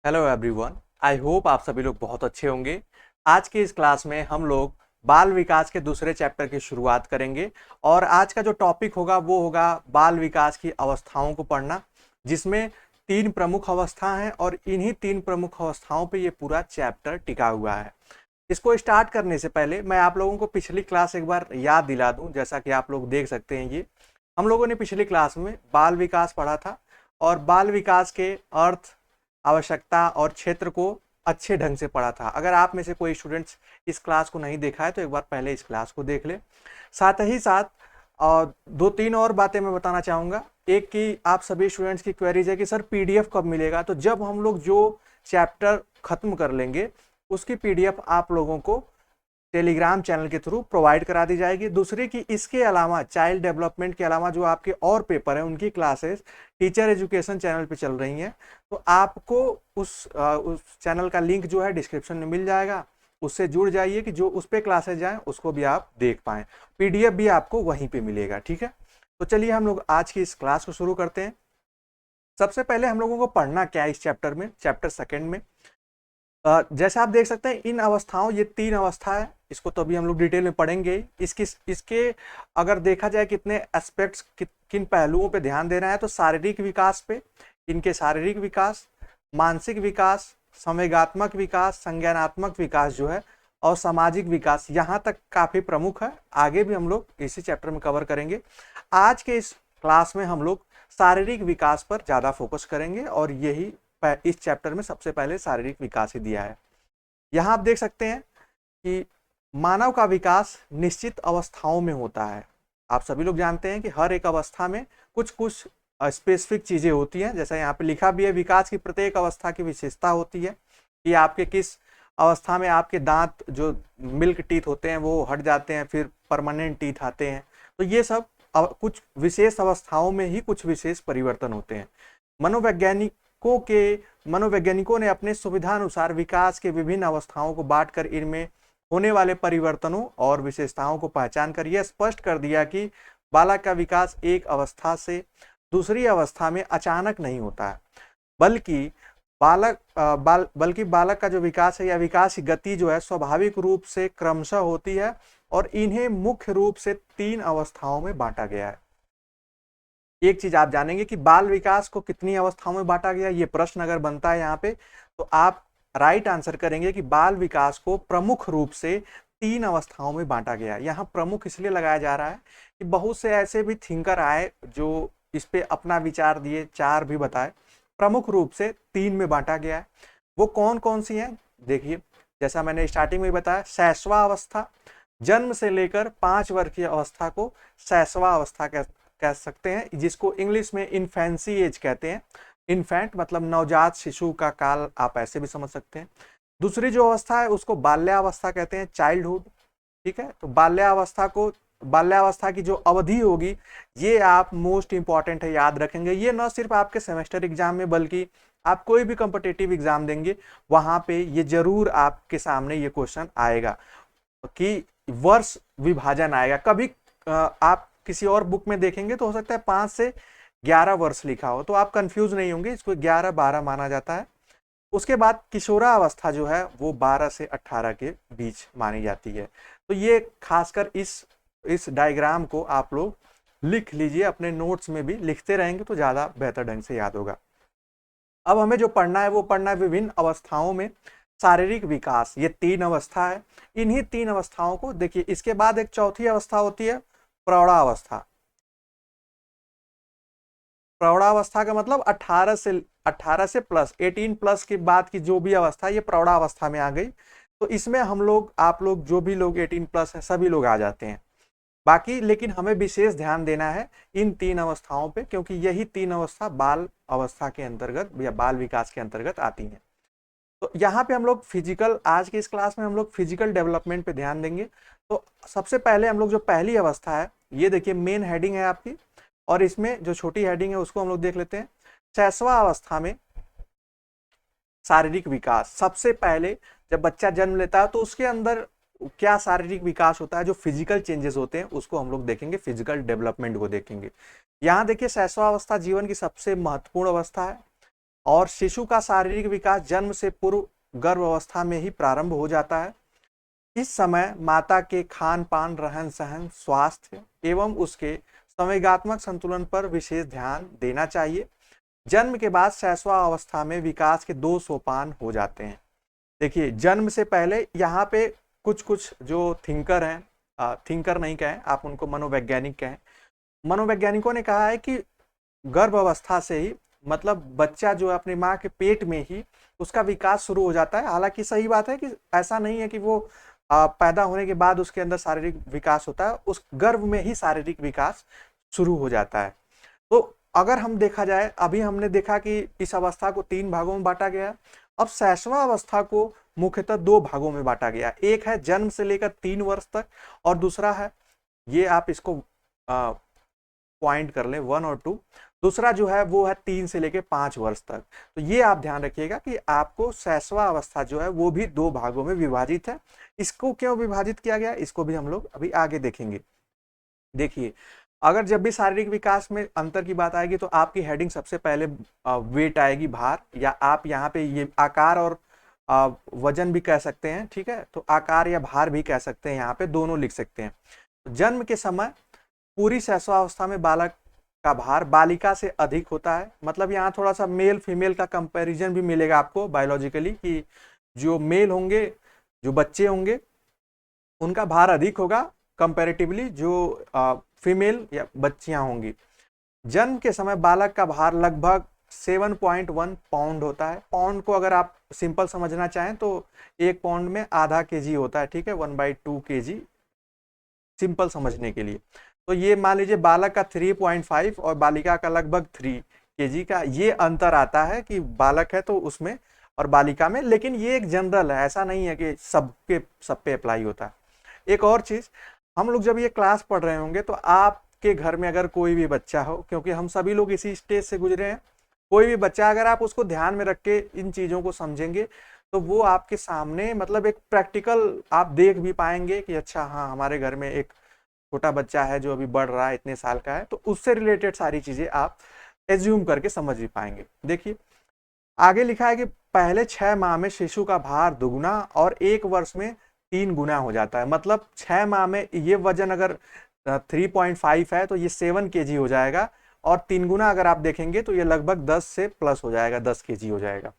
Hello everyone. I hope आप सभी लोग बहुत अच्छे होंगे। आज की इस क्लास में हम लोग बाल विकास के दूसरे चैप्टर की शुरुआत करेंगे और आज का जो टॉपिक होगा वो होगा बाल विकास की अवस्थाओं को पढ़ना, जिसमें तीन प्रमुख अवस्था हैं और इन्हीं तीन प्रमुख अवस्थाओं पे ये पूरा चैप्टर टिका हुआ है। इसको स्टार्ट करने से पहले मैं आप लोगों को पिछली क्लास एक बार याद दिला दूं। जैसा कि आप लोग देख सकते हैं, ये हम लोगों ने पिछली क्लास में बाल विकास पढ़ा था और बाल विकास के अर्थ, आवश्यकता और क्षेत्र को अच्छे ढंग से पढ़ा था। अगर आप में से कोई स्टूडेंट्स इस क्लास को नहीं देखा है तो एक बार पहले इस क्लास को देख ले। साथ ही साथ दो तीन और बातें मैं बताना चाहूँगा। एक कि आप सभी स्टूडेंट्स की क्वेरीज है कि सर पीडीएफ कब मिलेगा। तो जब हम लोग जो चैप्टर खत्म कर लेंगे उसकी पीडीएफ आप लोगों को टेलीग्राम चैनल के थ्रू प्रोवाइड करा दी जाएगी। दूसरी कि इसके अलावा चाइल्ड डेवलपमेंट के अलावा जो आपके और पेपर हैं उनकी क्लासेस टीचर एजुकेशन चैनल पे चल रही हैं। तो आपको उस चैनल का लिंक जो है डिस्क्रिप्शन में मिल जाएगा, उससे जुड़ जाइए कि जो उस पर क्लासेस जाएं उसको भी आप देख पाएँ। पीडीएफ भी आपको वहीं पे मिलेगा। ठीक है, तो चलिए हम लोग आज की इस क्लास को शुरू करते हैं। सबसे पहले हम लोगों को पढ़ना क्या है इस चैप्टर में, चैप्टर सेकेंड में। जैसे आप देख सकते हैं इन अवस्थाओं, ये तीन अवस्था है, इसको तो अभी हम लोग डिटेल में पढ़ेंगे। इसके अगर देखा जाए कितने एस्पेक्ट्स, किन पहलुओं पे ध्यान देना है, तो शारीरिक विकास पे, इनके शारीरिक विकास, मानसिक विकास, संवेगात्मक विकास, संज्ञानात्मक विकास जो है, और सामाजिक विकास, यहाँ तक काफी प्रमुख है। आगे भी हम लोग इसी चैप्टर में कवर करेंगे। आज के इस क्लास में हम लोग शारीरिक विकास पर ज्यादा फोकस करेंगे और यही इस चैप्टर में सबसे पहले शारीरिक विकास ही दिया है। यहाँ आप देख सकते हैं कि मानव का विकास निश्चित अवस्थाओं में होता है। आप सभी लोग जानते हैं कि हर एक अवस्था में कुछ कुछ स्पेसिफिक चीजें होती हैं। जैसा यहाँ पे लिखा भी है, विकास की प्रत्येक अवस्था की विशेषता होती है कि आपके किस अवस्था में आपके दांत जो मिल्क टीथ होते हैं वो हट जाते हैं, फिर परमानेंट टीथ आते हैं। तो ये सब कुछ विशेष अवस्थाओं में ही कुछ विशेष परिवर्तन होते हैं। मनोवैज्ञानिकों ने अपने सुविधा अनुसार विकास के विभिन्न अवस्थाओं को बांटकर इनमें होने वाले परिवर्तनों और विशेषताओं को पहचान कर यह स्पष्ट कर दिया कि बालक का विकास एक अवस्था से दूसरी अवस्था में अचानक नहीं होता है, बल्कि बालक का जो विकास है या विकास की गति जो है स्वाभाविक रूप से क्रमशः होती है और इन्हें मुख्य रूप से तीन अवस्थाओं में बांटा गया है। एक चीज आप जानेंगे कि बाल विकास को कितनी अवस्थाओं में बांटा गया। ये प्रश्न अगर बनता है यहाँ पे तो आप राइट आंसर करेंगे कि बाल विकास को प्रमुख रूप से तीन अवस्थाओं में बांटा गया। यहाँ प्रमुख इसलिए लगाया जा रहा है कि बहुत से ऐसे भी थिंकर आए जो इस पे अपना विचार दिए, चार भी बताए। प्रमुख रूप से तीन में बांटा गया है। वो कौन कौन सी हैं देखिए, जैसा मैंने स्टार्टिंग में बताया, शैशवा अवस्था, जन्म से लेकर 5 वर्ष की अवस्था को शैशवा अवस्था कह सकते हैं, जिसको इंग्लिश में इन्फेंसी एज कहते हैं। इन्फेंट मतलब नवजात शिशु का काल, आप ऐसे भी समझ सकते हैं। दूसरी जो अवस्था है उसको बाल्यावस्था कहते हैं, चाइल्डहुड। ठीक है, तो बाल्यावस्था की जो अवधि होगी ये आप मोस्ट इंपॉर्टेंट है, याद रखेंगे। ये न सिर्फ आपके सेमेस्टर एग्जाम में बल्कि आप कोई भी कॉम्पिटिटिव एग्जाम देंगे वहां पे ये जरूर आपके सामने ये क्वेश्चन आएगा कि वर्ष विभाजन आएगा। कभी आप किसी और बुक में देखेंगे तो हो सकता है 5 से 11 वर्ष लिखा हो, तो आप कंफ्यूज नहीं होंगे, इसको 11-12 माना जाता है। उसके बाद किशोरावस्था जो है वो 12 से 18 के बीच मानी जाती है। तो ये खासकर इस डायग्राम को आप लोग लिख लीजिए, अपने नोट्स में भी लिखते रहेंगे तो ज्यादा बेहतर ढंग से याद होगा। अब हमें जो पढ़ना है वो पढ़ना है विभिन्न अवस्थाओं में शारीरिक विकास। ये तीन अवस्था है, इन्हीं तीन अवस्थाओं को देखिए। इसके बाद एक चौथी अवस्था होती है प्रौढ़ावस्था। प्रौढ़ावस्था का मतलब 18 से प्लस 18 प्लस के बाद की जो भी अवस्था, ये प्रौढ़ावस्था में आ गई। तो इसमें हम लोग, आप लोग जो भी लोग 18 प्लस है सभी लोग आ जाते हैं। बाकी लेकिन हमें विशेष ध्यान देना है इन तीन अवस्थाओं पे, क्योंकि यही तीन अवस्था बाल अवस्था के अंतर्गत या बाल विकास के अंतर्गत आती हैं। तो यहाँ पे हम लोग फिजिकल, आज की इस क्लास में हम लोग फिजिकल डेवलपमेंट पे ध्यान देंगे। तो सबसे पहले हम लोग जो पहली अवस्था है, ये देखिए मेन हेडिंग है आपकी, और इसमें जो छोटी हेडिंग है उसको हम लोग देख लेते हैं। शैशवा अवस्था में शारीरिक विकास। सबसे पहले जब बच्चा जन्म लेता है तो उसके अंदर क्या शारीरिक विकास होता है, जो फिजिकल चेंजेस होते हैं उसको हम लोग देखेंगे, फिजिकल डेवलपमेंट को देखेंगे। यहाँ देखिए शैशवा अवस्था जीवन की सबसे महत्वपूर्ण अवस्था है। और शिशु का शारीरिक विकास जन्म से पूर्व गर्भ अवस्था में ही प्रारंभ हो जाता है। इस समय माता के खान पान, रहन सहन, स्वास्थ्य एवं उसके संवेगात्मक संतुलन पर विशेष ध्यान देना चाहिए। जन्म के बाद शैशवा अवस्था में विकास के 2 सोपान हो जाते हैं। देखिए, जन्म से पहले यहाँ पे कुछ कुछ जो थिंकर हैं, थिंकर नहीं कहें आप, उनको मनोवैज्ञानिक कहें, मनोवैज्ञानिकों ने कहा है कि गर्भ अवस्था से ही, मतलब बच्चा जो है अपनी माँ के पेट में ही उसका विकास शुरू हो जाता है। हालांकि सही बात है कि ऐसा नहीं है कि वो पैदा होने के बाद उसके अंदर शारीरिक विकास होता है, उस गर्भ में ही शारीरिक विकास शुरू हो जाता है। तो अगर हम देखा जाए, अभी हमने देखा कि इस अवस्था को 3 भागों में बांटा गया। अब शैशवा अवस्था को मुख्यतः 2 भागों में बांटा गया। एक है जन्म से लेकर 3 वर्ष तक, और दूसरा है, ये आप इसको पॉइंट कर लें 1 और 2, दूसरा जो है वो है 3 से लेकर 5 वर्ष तक। तो ये आप ध्यान रखिएगा कि आपको शैशवा अवस्था जो है वो भी 2 भागों में विभाजित है। इसको क्यों विभाजित किया गया, इसको भी हम लोग अभी आगे देखेंगे। देखिए, अगर जब भी शारीरिक विकास में अंतर की बात आएगी तो आपकी हेडिंग सबसे पहले वेट आएगी, भार, या आप यहाँ पे ये आकार और वजन भी कह सकते हैं, ठीक है। तो आकार या भार भी कह सकते हैं, यहाँ पे दोनों लिख सकते हैं। जन्म के समय पूरी शैशवावस्था में बालक का भार बालिका से अधिक होता है। मतलब यहाँ थोड़ा सा मेल फीमेल का कंपैरिजन भी मिलेगा आपको बायोलॉजिकली, कि जो मेल होंगे, जो बच्चे होंगे, उनका भार अधिक होगा कंपैरेटिवली जो फीमेल या बच्चियां होंगी। जन्म के समय बालक का भार लगभग 7.1 पाउंड होता है। पाउंड को अगर आप सिंपल समझना चाहें तो 1 पाउंड में आधा केजी होता है, ठीक है, 1/2 केजी सिंपल समझने के लिए। तो ये मान लीजिए बालक का 3.5 और बालिका का लगभग 3 केजी का ये अंतर आता है कि बालक है तो उसमें और बालिका में। लेकिन ये एक जनरल है, ऐसा नहीं है कि सब पे अप्लाई होता है। एक और चीज, हम लोग जब ये क्लास पढ़ रहे होंगे तो आपके घर में अगर कोई भी बच्चा हो, क्योंकि हम सभी लोग इसी स्टेज से गुजरे हैं, कोई भी बच्चा अगर आप उसको ध्यान में रख के इन चीजों को समझेंगे तो वो आपके सामने, मतलब एक प्रैक्टिकल आप देख भी पाएंगे कि अच्छा हाँ, हमारे घर में एक छोटा बच्चा है जो अभी बढ़ रहा है, इतने साल का है, तो उससे रिलेटेड सारी चीजें आप एज्यूम करके समझ भी पाएंगे। देखिए, आगे लिखा है कि पहले 6 माह में शिशु का भार दुगुना और 1 वर्ष में 3 गुना हो जाता है। मतलब 6 माह में ये वजन अगर 3.5 है तो ये 7 केजी हो जाएगा, और 3 गुना अगर आप देखेंगे तो ये लगभग 10 से प्लस हो जाएगा, 10 केजी हो जाएगा।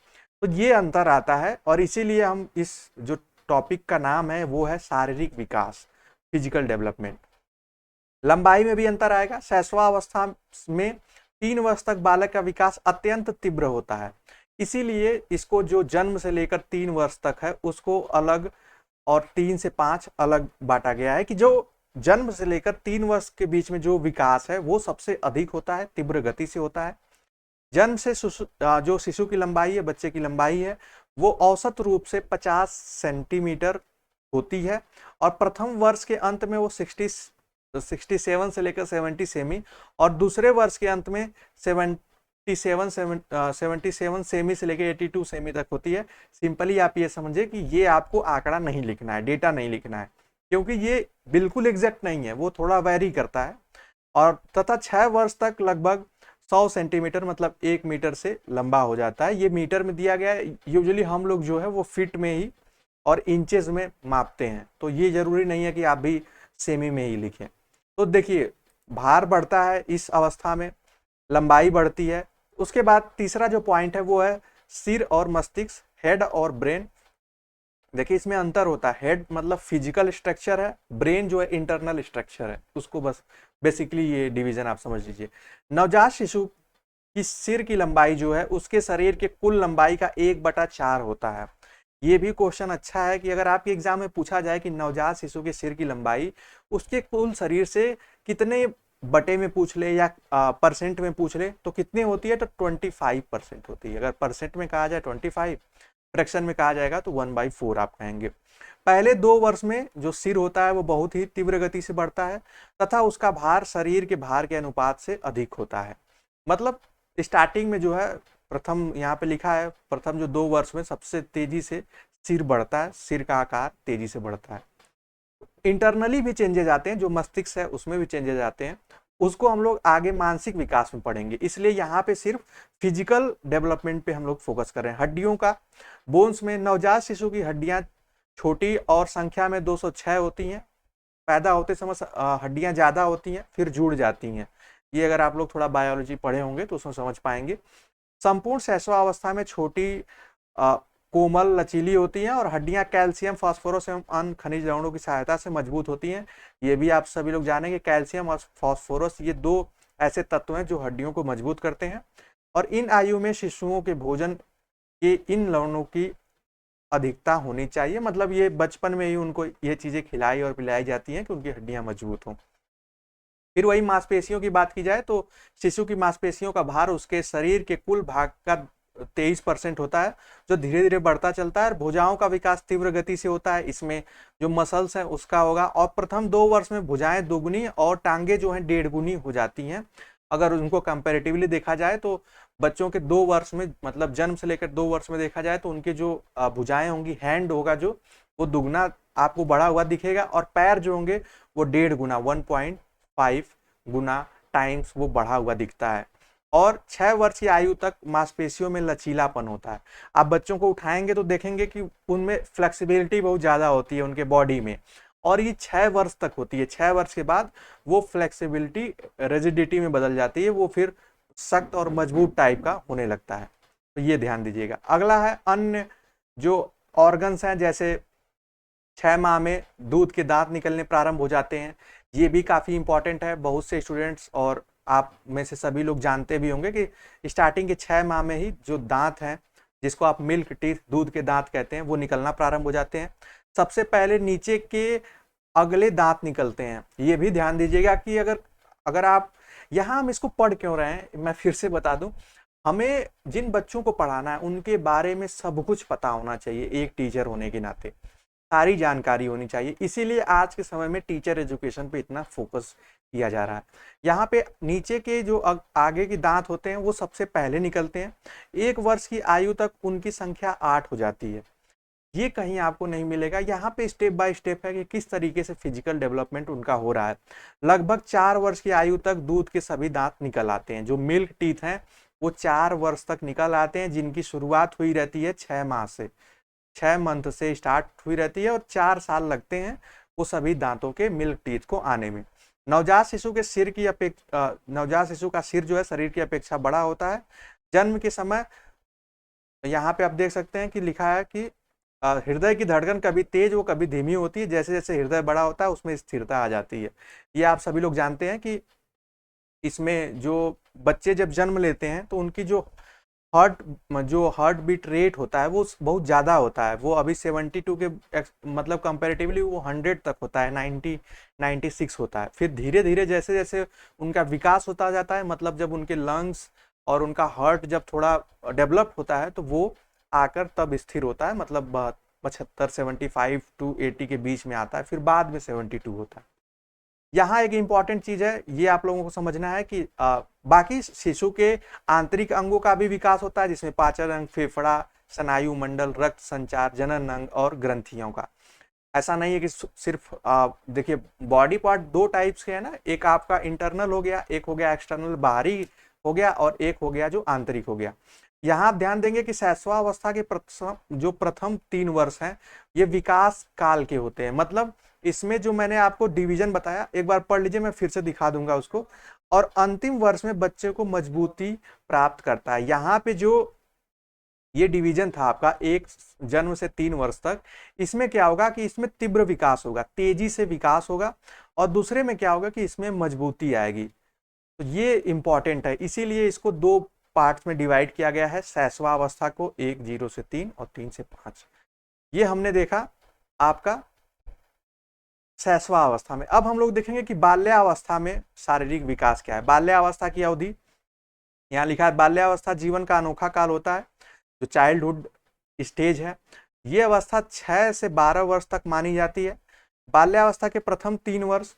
तो ये अंतर आता है, और इसीलिए हम इस जो टॉपिक का नाम है वो है शारीरिक विकास, फिजिकल डेवलपमेंट। लंबाई में भी अंतर आएगा। शैशवा अवस्था में 3 वर्ष तक बालक का विकास अत्यंत तीव्र होता है, इसीलिए इसको जो जन्म से लेकर 3 वर्ष तक है उसको अलग, और 3 से 5 अलग बांटा गया है कि जो जन्म से लेकर 3 वर्ष के बीच में जो विकास है वो सबसे अधिक होता है, तीव्र गति से होता है। जन्म से जो शिशु की लंबाई है, बच्चे की लंबाई है, वो औसत रूप से 50 सेंटीमीटर होती है, और प्रथम वर्ष के अंत में वो 67 से लेकर 70 सेमी, और दूसरे वर्ष के अंत में 77 सेमी से लेकर 82 सेमी तक होती है। सिंपली आप ये समझे कि ये आपको आंकड़ा नहीं लिखना है, डेटा नहीं लिखना है, क्योंकि ये बिल्कुल एग्जैक्ट नहीं है, वो थोड़ा वेरी करता है। और तथा 6 वर्ष तक लगभग 100 सेंटीमीटर, मतलब 1 मीटर से लंबा हो जाता है। ये मीटर में दिया गया है, यूजुअली हम लोग जो है वो फीट में ही और इंचेस में मापते हैं, तो ये जरूरी नहीं है कि आप भी सेमी में ही लिखें। तो देखिए, भार बढ़ता है इस अवस्था में, लंबाई बढ़ती है। उसके बाद तीसरा जो पॉइंट है वो है सिर और मस्तिष्क, हेड और ब्रेन। देखिए, इसमें अंतर होता है। हेड मतलब फिजिकल स्ट्रक्चर है, ब्रेन जो है इंटरनल स्ट्रक्चर है, उसको बस बेसिकली ये डिवीजन आप समझ लीजिए। नवजात शिशु की सिर की लंबाई जो है उसके शरीर के कुल लंबाई का 1/4 होता है। ये भी क्वेश्चन अच्छा है कि अगर आपके एग्जाम में पूछा जाए कि नवजात शिशु के सिर की लंबाई उसके कुल शरीर से कितने बटे में पूछ ले या परसेंट में पूछ ले तो कितनी होती है, तो 25% होती है। अगर परसेंट में कहा जाए 25, फ्रैक्शन में कहा जाएगा तो 1/4 आप कहेंगे। पहले 2 वर्ष में जो सिर होता है वो बहुत ही तीव्र गति से बढ़ता है, तथा उसका भार शरीर के भार के अनुपात से अधिक होता है। मतलब स्टार्टिंग में जो है, प्रथम यहाँ पे लिखा है, प्रथम जो 2 वर्ष में सबसे तेजी से सिर बढ़ता है, सिर का आकार तेजी से बढ़ता है। इंटरनली भी चेंजेज आते हैं, जो मस्तिष्क है उसमें भी चेंजेज आते हैं। उसको हम लोग आगे मानसिक विकास में पढ़ेंगे। इसलिए यहाँ पे सिर्फ फिजिकल डेवलपमेंट पे हम लोग फोकस कर रहे हैं। हड्डियों का, बोन्स में नवजात शिशु की हड्डियां छोटी और संख्या में 206 होती हैं। पैदा होते समय हड्डियां ज्यादा होती हैं, फिर जुड़ जाती हैं। ये अगर आप लोग थोड़ा बायोलॉजी पढ़े होंगे तो उसमें समझ पाएंगे। संपूर्ण शैशवावस्था में छोटी कोमल लचीली होती हैं और हड्डियां कैल्शियम, फास्फोरस एवं अन्य खनिज लवणों की सहायता से मजबूत होती हैं। ये भी आप सभी लोग जानेंगे, कैल्शियम और फास्फोरस ये दो ऐसे तत्व हैं जो हड्डियों को मजबूत करते हैं। और इन आयु में शिशुओं के भोजन के इन लवणों की अधिकता होनी चाहिए, मतलब ये बचपन में ही उनको ये चीजें खिलाई और पिलाई जाती हैं कि उनकी हड्डियां मजबूत हों। फिर वही मांसपेशियों की बात की जाए तो शिशु की मांसपेशियों का भार उसके शरीर के कुल भाग का 23% होता है, जो धीरे धीरे बढ़ता चलता है। भुजाओं का विकास तीव्र गति से होता है, इसमें जो मसल्स हैं उसका होगा। और प्रथम 2 वर्ष में भुजाएं दुगनी और टांगे जो हैं 1.5 गुनी हो जाती हैं। अगर उनको कंपैरेटिवली देखा जाए तो बच्चों के 2 वर्ष में, मतलब जन्म से लेकर 2 वर्ष में देखा जाए तो उनके जो भुजाएं होंगी, हैंड होगा जो, वो दुगना आपको बढ़ा हुआ दिखेगा। और पैर जो होंगे वो 1.5 गुना 1.5 गुना टाइम्स वो बढ़ा हुआ दिखता है। और 6 वर्ष की आयु तक मांसपेशियों में लचीलापन होता है। आप बच्चों को उठाएंगे तो देखेंगे कि उनमें फ्लेक्सिबिलिटी बहुत ज्यादा होती है उनके बॉडी में, और ये 6 वर्ष तक होती है। 6 वर्ष के बाद वो फ्लेक्सिबिलिटी रिजिडिटी में बदल जाती है, वो फिर सख्त और मजबूत टाइप का होने लगता है। तो ये ध्यान दीजिएगा। अगला है अन्य जो ऑर्गन्स हैं, जैसे 6 माह में दूध के दांत निकलने प्रारंभ हो जाते हैं। ये भी काफ़ी इंपॉर्टेंट है। बहुत से स्टूडेंट्स और आप में से सभी लोग जानते भी होंगे कि स्टार्टिंग के 6 माह में ही जो दांत हैं, जिसको आप मिल्क टीथ, दूध के दांत कहते हैं, वो निकलना प्रारंभ हो जाते हैं। सबसे पहले नीचे के अगले दांत निकलते हैं। ये भी ध्यान दीजिएगा कि अगर आप यहाँ, हम इसको पढ़ क्यों रहे हैं, मैं फिर से बता दूं, हमें जिन बच्चों को पढ़ाना है उनके बारे में सब कुछ पता होना चाहिए। एक टीचर होने के नाते सारी जानकारी होनी चाहिए। इसीलिए आज के समय में टीचर एजुकेशन पे इतना फोकस किया जा रहा है। यहाँ पे नीचे के जो आगे के दांत होते हैं वो सबसे पहले निकलते हैं। 1 वर्ष की आयु तक उनकी संख्या 8 हो जाती है। ये कहीं आपको नहीं मिलेगा। यहाँ पे स्टेप बाय स्टेप है कि किस तरीके से फिजिकल डेवलपमेंट उनका हो रहा है। लगभग 4 वर्ष की आयु तक दूध के सभी दांत निकल आते हैं। जो मिल्क टीथ हैं वो 4 वर्ष तक निकल आते हैं, जिनकी शुरुआत हुई रहती है 6 माह से, 6 मंथ से स्टार्ट हुई रहती है, और 4 साल लगते हैं वो सभी दांतों के मिल्क टीथ को आने में। नवजात शिशु के सिर की नवजात शिशु का सिर जो है शरीर की अपेक्षा बड़ा होता है। जन्म के समय यहाँ पे आप देख सकते हैं कि लिखा है कि हृदय की धड़कन कभी तेज वो कभी धीमी होती है। जैसे जैसे हृदय बड़ा होता है उसमें स्थिरता आ जाती है। ये आप सभी लोग जानते हैं कि इसमें जो बच्चे जब जन्म लेते हैं तो उनकी जो हार्ट बीट रेट होता है वो बहुत ज़्यादा होता है। वो अभी 72 के मतलब कंपैरेटिवली वो 100 तक होता है, 90 96 होता है। फिर धीरे धीरे जैसे जैसे उनका विकास होता जाता है, मतलब जब उनके लंग्स और उनका हार्ट जब थोड़ा डेवलप होता है तो वो आकर तब स्थिर होता है, मतलब 75 75 टू 80 के बीच में आता है, फिर बाद में 72 होता है। यहाँ एक इंपॉर्टेंट चीज है, ये आप लोगों को समझना है कि बाकी शिशु के आंतरिक अंगों का भी विकास होता है, जिसमें पाचन अंग, फेफड़ा, स्नायु मंडल, रक्त संचार, जनन अंग और ग्रंथियों का। ऐसा नहीं है कि सिर्फ देखिए बॉडी पार्ट 2 टाइप्स के है ना, एक आपका इंटरनल हो गया, एक हो गया एक्सटर्नल बाहरी हो गया, और एक हो गया जो आंतरिक हो गया। यहाँ आप ध्यान देंगे कि शैशवावस्था के प्रथम 3 वर्ष हैं ये विकास काल के होते हैं। मतलब इसमें जो मैंने आपको डिवीजन बताया, एक बार पढ़ लीजिए, मैं फिर से दिखा दूंगा उसको। और अंतिम वर्ष में बच्चे को मजबूती प्राप्त करता है। यहाँ पे जो ये डिवीजन था आपका 1 जन्म से 3 वर्ष तक, इसमें क्या होगा कि इसमें तीव्र विकास होगा, तेजी से विकास होगा, और दूसरे में क्या होगा कि इसमें मजबूती आएगी। तो ये इंपॉर्टेंट है, इसीलिए इसको 2 पार्ट्स में डिवाइड किया गया है, शैशवावस्था को 1 0 से 3 और 3 से 5। ये हमने देखा आपका शैशवावस्था में। अब हम लोग देखेंगे कि बाल्यावस्था में शारीरिक विकास क्या है। बाल्यावस्था की अवधि यहाँ लिखा है, बाल्यावस्था जीवन का अनोखा काल होता है, जो चाइल्डहुड स्टेज है। ये अवस्था 6 से 12 वर्ष तक मानी जाती है। बाल्यावस्था के प्रथम 3 वर्ष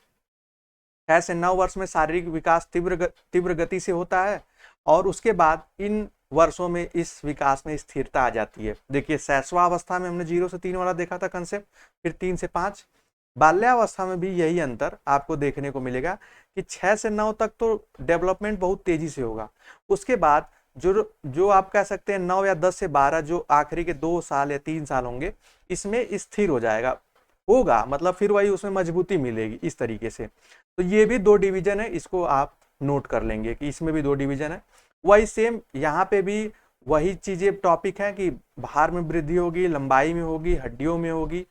6 से 9 वर्ष में शारीरिक विकास तीव्र गति से होता है, और उसके बाद इन वर्षों में इस विकास में स्थिरता आ जाती है। देखिए शैशवावस्था में हमने 0 से 3 वाला देखा था कंसेप्ट, फिर 3 से 5। बाल्यावस्था में भी यही अंतर आपको देखने को मिलेगा कि 6 से 9 तक तो डेवलपमेंट बहुत तेजी से होगा। उसके बाद जो जो आप कह सकते हैं 9 या 10 से 12 जो आखिरी के 2 साल या 3 साल होंगे, इसमें स्थिर हो जाएगा, होगा मतलब फिर वही उसमें मजबूती मिलेगी इस तरीके से। तो ये भी 2 डिवीजन है, इसको आप नोट कर लेंगे कि इसमें भी 2 डिवीजन है। वही सेम यहाँ पे भी वही चीजें टॉपिक है कि भार में वृद्धि होगी, लंबाई में होगी, हड्डियों में होगी,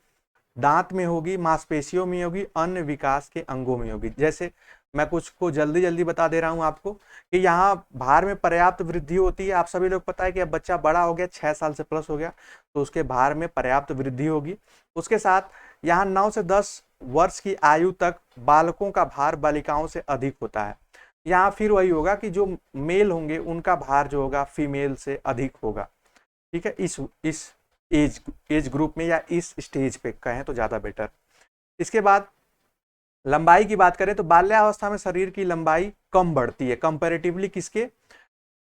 दांत में होगी, मांसपेशियों में होगी, अन्य विकास के अंगों में होगी। जैसे मैं कुछ को जल्दी जल्दी बता दे रहा हूं आपको कि यहाँ भार में पर्याप्त वृद्धि होती है। आप सभी लोग पता है कि अब बच्चा बड़ा हो गया, 6 साल से प्लस हो गया, तो उसके भार में पर्याप्त वृद्धि होगी। उसके साथ यहाँ 9 से 10 वर्ष की आयु तक बालकों का भार बालिकाओं से अधिक होता है। यहाँ फिर वही होगा कि जो मेल होंगे उनका भार जो होगा फीमेल से अधिक होगा। ठीक है, इस एज ग्रुप में या इस स्टेज पे कहें तो ज्यादा बेटर। इसके बाद लंबाई की बात करें तो बाल्यावस्था में शरीर की लंबाई कम बढ़ती है कंपैरेटिवली किसके,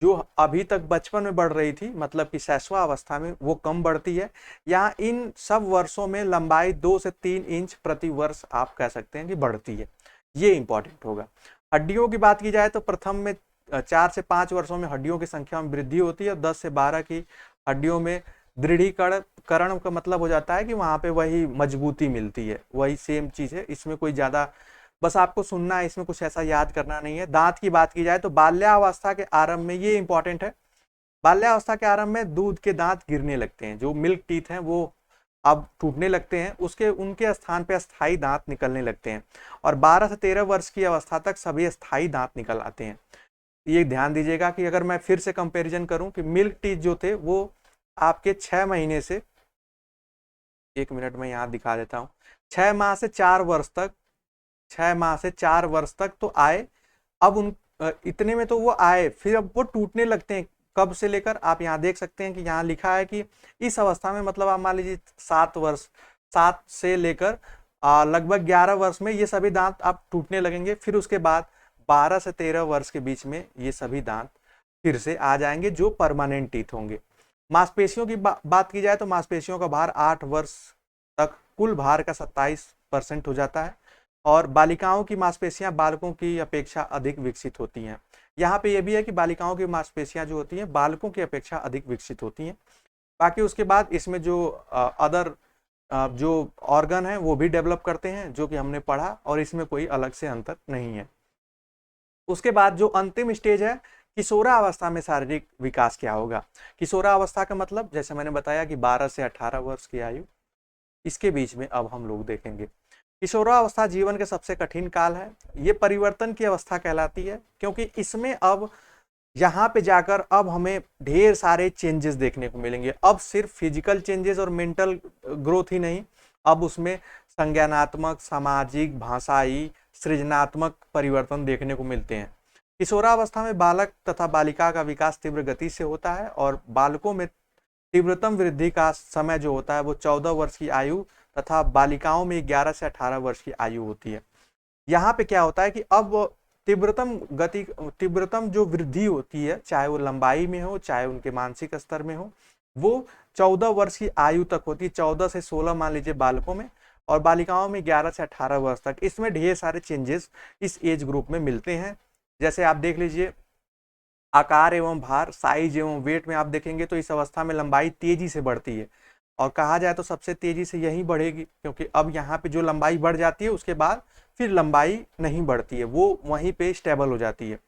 जो अभी तक बचपन में बढ़ रही थी, मतलब कि शैशवा अवस्था में वो कम बढ़ती है। यहाँ इन सब वर्षों में लंबाई 2 से 3 इंच प्रति वर्ष आप कह सकते हैं कि बढ़ती है। ये इंपॉर्टेंट होगा। हड्डियों की बात की जाए तो प्रथम में 4 से 5 वर्षों में हड्डियों की संख्या में वृद्धि होती है और 10 से 12 की हड्डियों में दृढ़ीकरण का मतलब हो जाता है कि वहां पे वही मजबूती मिलती है। वही सेम चीज है, इसमें कोई ज्यादा बस आपको सुनना है, इसमें कुछ ऐसा याद करना नहीं है। दांत की बात की जाए तो बाल्यावस्था के आरंभ में, ये इंपॉर्टेंट है, बाल्यावस्था के आरंभ में दूध के दांत गिरने लगते हैं, जो मिल्क टीथ हैं वो अब टूटने लगते हैं, उसके उनके स्थान पे अस्थाई दांत निकलने लगते हैं और 12 से 13 वर्ष की अवस्था तक सभी अस्थाई दांत निकल आते हैं। ये ध्यान दीजिएगा कि अगर मैं फिर से कंपैरिजन करूं कि मिल्क टीथ जो थे वो आपके 6 महीने से, 1 मिनट में यहाँ दिखा देता हूँ, 6 माह से 4 वर्ष तक, 6 माह से 4 वर्ष तक तो आए। अब उन इतने में तो वो आए, फिर अब वो टूटने लगते हैं। कब से लेकर आप यहाँ देख सकते हैं कि यहाँ लिखा है कि इस अवस्था में, मतलब आप मान लीजिए 7 वर्ष, 7 से लेकर लगभग 11 वर्ष में ये सभी दांत आप टूटने लगेंगे। फिर उसके बाद 12 से 13 वर्ष के बीच में ये सभी दांत फिर से आ जाएंगे जो परमानेंट टीथ होंगे। मांसपेशियों की बात की जाए तो मांसपेशियों का भार 8 वर्ष तक कुल भार का 27% हो जाता है और बालिकाओं की मांसपेशियां बालकों की अपेक्षा अधिक विकसित होती हैं। यहाँ पे यह भी है कि बालिकाओं की मांसपेशियां जो होती हैं बालकों की अपेक्षा अधिक विकसित होती हैं। बाकी उसके बाद इसमें जो अदर जो ऑर्गन है वो भी डेवलप करते हैं, जो कि हमने पढ़ा, और इसमें कोई अलग से अंतर नहीं है। उसके बाद जो अंतिम स्टेज है, किशोरावस्था में शारीरिक विकास क्या होगा। किशोरावस्था का मतलब जैसे मैंने बताया कि 12 से 18 वर्ष की आयु, इसके बीच में अब हम लोग देखेंगे। किशोरावस्था जीवन के सबसे कठिन काल है। ये परिवर्तन की अवस्था कहलाती है क्योंकि इसमें अब यहाँ पे जाकर अब हमें ढेर सारे चेंजेस देखने को मिलेंगे। अब सिर्फ फिजिकल चेंजेस और मेंटल ग्रोथ ही नहीं, अब उसमें संज्ञानात्मक, सामाजिक, भाषाई, सृजनात्मक परिवर्तन देखने को मिलते हैं। किशोरावस्था में बालक तथा बालिका का विकास तीव्र गति से होता है और बालकों में तीव्रतम वृद्धि का समय जो होता है वो 14 वर्ष की आयु तथा बालिकाओं में 11 से 18 वर्ष की आयु होती है। यहाँ पे क्या होता है कि अब तीव्रतम जो वृद्धि होती है, चाहे वो लंबाई में हो चाहे उनके मानसिक स्तर में हो, वो 14 वर्ष की आयु तक होती है। 14 से 16 मान लीजिए बालकों में और बालिकाओं में 11 से 18 वर्ष तक। इसमें ढेर सारे चेंजेस इस एज ग्रुप में मिलते हैं। जैसे आप देख लीजिए आकार एवं भार, साइज एवं वेट में आप देखेंगे तो इस अवस्था में लंबाई तेजी से बढ़ती है और कहा जाए तो सबसे तेजी से यही बढ़ेगी क्योंकि अब यहाँ पे जो लंबाई बढ़ जाती है उसके बाद फिर लंबाई नहीं बढ़ती है, वो वहीं पे स्टेबल हो जाती है।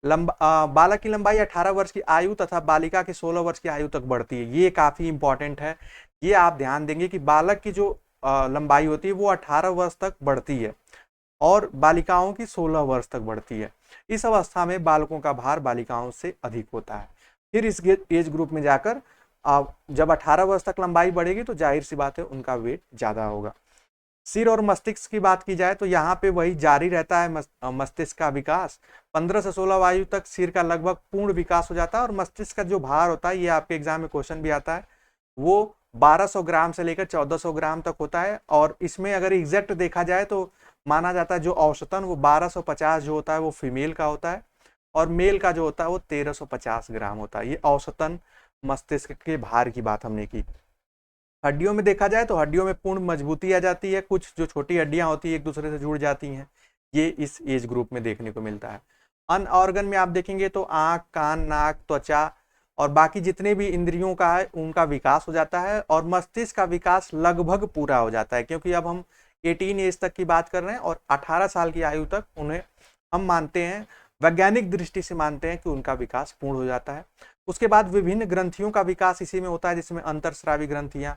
बालक की लंबाई 18 वर्ष की आयु तथा बालिका की 16 वर्ष की आयु तक बढ़ती है। ये काफी इंपॉर्टेंट है, ये आप ध्यान देंगे कि बालक की जो लंबाई होती है वो 18 वर्ष तक बढ़ती है और बालिकाओं की 16 वर्ष तक बढ़ती है। इस अवस्था में बालकों का भार बालिकाओं से अधिक होता है। फिर इस एज ग्रुप में जाकर जब 18 वर्ष तक लंबाई बढ़ेगी तो जाहिर सी बात है उनका वेट ज्यादा होगा। सिर और मस्तिष्क की बात की जाए तो यहाँ पे वही जारी रहता है मस्तिष्क का विकास। 15 से 16 आयु तक सिर का लगभग पूर्ण विकास हो जाता है और मस्तिष्क का जो भार होता है, ये आपके एग्जाम में क्वेश्चन भी आता है, वो 1200 ग्राम से लेकर 1400 ग्राम तक होता है और इसमें अगर एग्जैक्ट देखा जाए तो माना जाता है जो औसतन वो 1250 जो होता है वो फीमेल का होता है और मेल का जो होता है वो 1350 ग्राम होता है। ये औसतन मस्तिष्क के भार की बात हमने की। हड्डियों में देखा जाए तो हड्डियों में पूर्ण मजबूती आ जाती है, कुछ जो छोटी हड्डियां होती है एक दूसरे से जुड़ जाती हैं, ये इस एज ग्रुप में देखने को मिलता है। अन्य ऑर्गन में आप देखेंगे तो आंख, कान, नाक, त्वचा और बाकी जितने भी इंद्रियों का है उनका विकास हो जाता है और मस्तिष्क का विकास लगभग पूरा हो जाता है, क्योंकि अब हम 18 एज तक की बात कर रहे हैं और 18 साल की आयु तक उन्हें हम मानते हैं, वैज्ञानिक दृष्टि से मानते हैं कि उनका विकास पूर्ण हो जाता है। उसके बाद विभिन्न ग्रंथियों का विकास इसी में होता है, जिसमें अंतरस्रावी ग्रंथियां,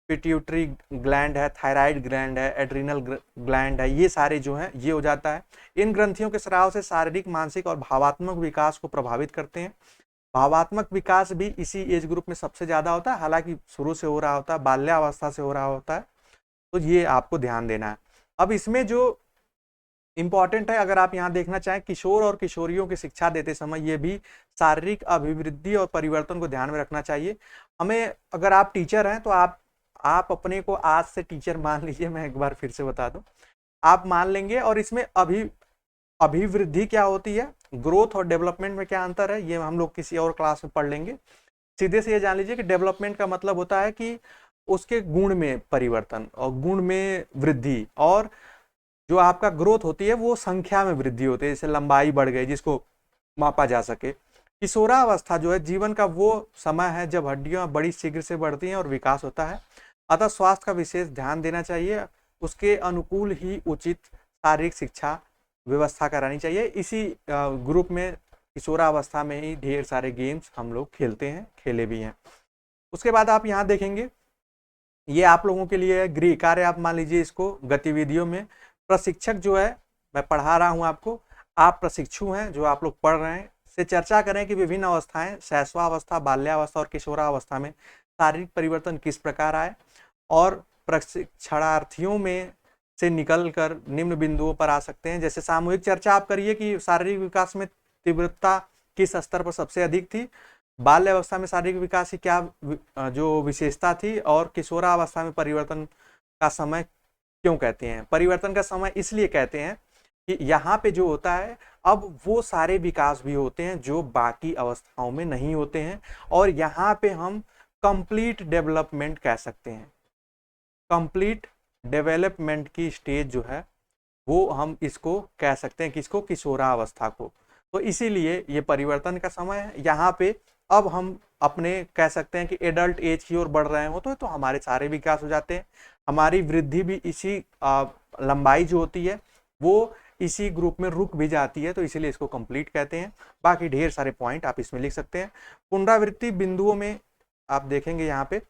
पिट्यूटरी ग्लैंड है, थायराइड ग्लैंड है, एड्रिनल ग्लैंड है, ये सारे जो हैं ये हो जाता है। इन ग्रंथियों के स्राव से शारीरिक, मानसिक और भावात्मक विकास को प्रभावित करते हैं। भावात्मक विकास भी इसी एज ग्रुप में सबसे ज्यादा होता है, हालांकि शुरू से हो रहा होता है, बाल्यावस्था से हो रहा होता है, तो ये आपको ध्यान देना है। अब इसमें जो इंपॉर्टेंट है, अगर आप यहाँ देखना चाहें, किशोर और किशोरियों की शिक्षा देते समय ये भी शारीरिक अभिवृद्धि और परिवर्तन को ध्यान में रखना चाहिए हमें। अगर आप टीचर हैं तो आप अपने को आज से टीचर मान लीजिए, मैं एक बार फिर से बता दूं, आप मान लेंगे। और इसमें अभिवृद्धि क्या होती है, ग्रोथ और डेवलपमेंट में क्या अंतर है, ये हम लोग किसी और क्लास में पढ़ लेंगे। सीधे से ये जान लीजिए कि डेवलपमेंट का मतलब होता है कि उसके गुण में परिवर्तन और गुण में वृद्धि, और जो आपका ग्रोथ होती है वो संख्या में वृद्धि होती है, जैसे लंबाई बढ़ गई जिसको मापा जा सके। किशोरावस्था जो है जीवन का वो समय है जब हड्डियां बड़ी शीघ्र से बढ़ती हैं और विकास होता है, अतः स्वास्थ्य का विशेष ध्यान देना चाहिए, उसके अनुकूल ही उचित शारीरिक शिक्षा व्यवस्था करानी चाहिए। इसी ग्रुप में किशोरावस्था में ही ढेर सारे गेम्स हम लोग खेलते हैं, खेले भी हैं। उसके बाद आप यहाँ देखेंगे, ये आप लोगों के लिए गृह कार्य, आप मान लीजिए इसको गतिविधियों में प्रशिक्षक जो है, मैं पढ़ा रहा हूँ आपको, आप प्रशिक्षु हैं जो आप लोग पढ़ रहे हैं, से चर्चा करें कि विभिन्न अवस्थाएं शैशवावस्था, बाल्यावस्था और किशोरावस्था में शारीरिक परिवर्तन किस प्रकार आए, और प्रशिक्षणार्थियों में से निकलकर निम्न बिंदुओं पर आ सकते हैं। जैसे सामूहिक चर्चा आप करिए कि शारीरिक विकास में तीव्रता किस स्तर पर सबसे अधिक थी, बाल्यावस्था में शारीरिक विकास की क्या जो विशेषता थी, और किशोरावस्था में परिवर्तन का समय क्यों कहते हैं। परिवर्तन का समय इसलिए कहते हैं कि यहाँ पे जो होता है, अब वो सारे विकास भी होते हैं जो बाकी अवस्थाओं में नहीं होते हैं, और यहाँ पे हम कंप्लीट डेवलपमेंट कह सकते हैं। कंप्लीट डेवलपमेंट की स्टेज जो है वो हम इसको कह सकते हैं, किसको, किशोरावस्था को। तो इसीलिए ये परिवर्तन का समय है। यहाँ पे अब हम अपने कह सकते हैं कि एडल्ट एज की ओर बढ़ रहे हो तो हमारे सारे विकास हो जाते हैं, हमारी वृद्धि भी इसी लंबाई जो होती है वो इसी ग्रुप में रुक भी जाती है, तो इसीलिए इसको कंप्लीट कहते हैं। बाकी ढेर सारे पॉइंट आप इसमें लिख सकते हैं। पुनरावृत्ति बिंदुओं में आप देखेंगे यहाँ पे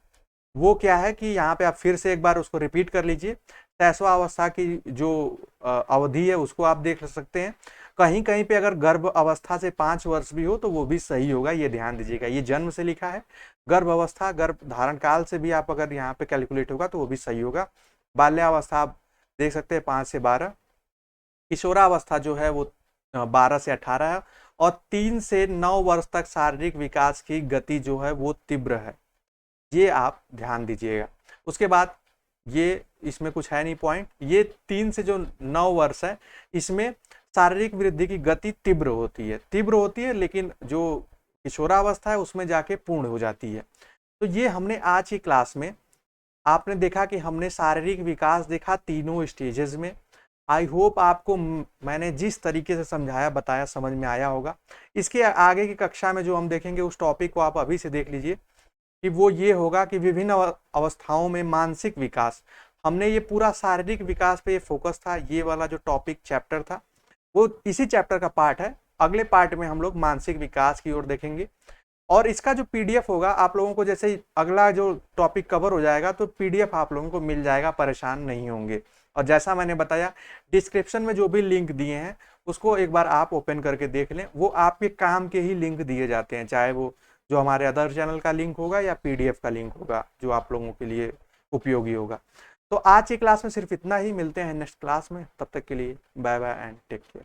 वो क्या है कि यहाँ पे आप फिर से एक बार उसको रिपीट कर लीजिए। शैशवावस्था की जो अवधि है उसको आप देख सकते हैं। कहीं कहीं पे अगर गर्भ अवस्था से 5 वर्ष भी हो तो वो भी सही होगा, ये ध्यान दीजिएगा। ये जन्म से लिखा है, गर्भ अवस्था गर्भ धारण काल से भी आप अगर यहाँ पे कैलकुलेट होगा तो वो भी सही होगा। बाल्यावस्था आप देख सकते हैं 5 से 12, किशोरावस्था जो है वो 12 से 18 है, और 3 से 9 वर्ष तक शारीरिक विकास की गति जो है वो तीव्र है, ये आप ध्यान दीजिएगा। उसके बाद ये इसमें कुछ है नहीं पॉइंट, ये 3 से जो 9 वर्ष है इसमें शारीरिक वृद्धि की गति तीव्र होती है, लेकिन जो किशोरावस्था है उसमें जाके पूर्ण हो जाती है। तो ये हमने आज की क्लास में आपने देखा कि हमने शारीरिक विकास देखा तीनों स्टेजेस में। आई होप आपको मैंने जिस तरीके से समझाया बताया समझ में आया होगा। इसके आगे की कक्षा में जो हम देखेंगे उस टॉपिक को आप अभी से देख लीजिए कि वो ये होगा कि विभिन्न अवस्थाओं में मानसिक विकास। हमने ये पूरा शारीरिक विकास पे ये फोकस था, ये वाला जो टॉपिक चैप्टर था वो इसी चैप्टर का पार्ट है। अगले पार्ट में हम लोग मानसिक विकास की ओर देखेंगे, और इसका जो पीडीएफ होगा आप लोगों को, जैसे ही अगला जो टॉपिक कवर हो जाएगा तो पीडीएफ आप लोगों को मिल जाएगा, परेशान नहीं होंगे। और जैसा मैंने बताया डिस्क्रिप्शन में जो भी लिंक दिए हैं उसको एक बार आप ओपन करके देख लें, वो आपके काम के ही लिंक दिए जाते हैं, चाहे वो जो हमारे अदर चैनल का लिंक होगा या पीडीएफ का लिंक होगा जो आप लोगों के लिए उपयोगी होगा। तो आज की क्लास में सिर्फ इतना ही, मिलते हैं नेक्स्ट क्लास में, तब तक के लिए bye bye and take care.